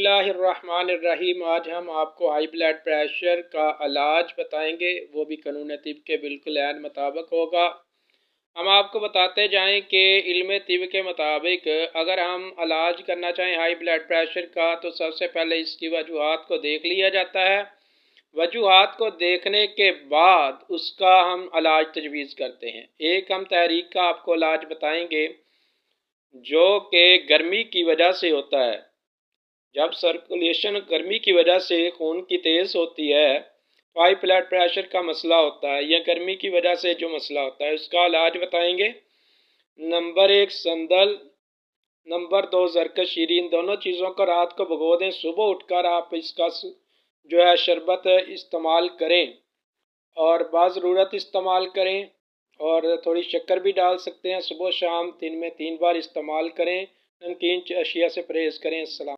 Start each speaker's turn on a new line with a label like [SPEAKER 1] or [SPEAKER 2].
[SPEAKER 1] बिस्मिल्लाह अर्रहमान अर्रहीम। आज हम आपको हाई ब्लड प्रेशर का इलाज बताएंगे, वो भी कानून तिब के बिल्कुल ऐन मुताबिक होगा। हम आपको बताते जाएं कि इल्म तिब के मुताबिक अगर हम इलाज करना चाहें हाई ब्लड प्रेशर का तो सबसे पहले इसकी वजूहात को देख लिया जाता है। वजूहात को देखने के बाद उसका हम इलाज तजवीज़ करते हैं। एक हम तहरीक का आपको इलाज बताएंगे जो कि गर्मी की वजह से होता है। जब सर्कुलेशन गर्मी की वजह से खून की तेज़ होती है तो हाई ब्लड प्रेशर का मसला होता है, या गर्मी की वजह से जो मसला होता है उसका इलाज बताएंगे। नंबर 1 संदल, नंबर 2 ज़रकशीरी। इन दोनों चीज़ों को रात को भिगो दें, सुबह उठकर आप इसका जो है शरबत इस्तेमाल करें और बाज़रूरत इस्तेमाल करें, और थोड़ी शक्कर भी डाल सकते हैं। सुबह शाम दिन में 3 बार इस्तेमाल करें। नमकीन अशिया से परहेज़ करें। अस्सलाम।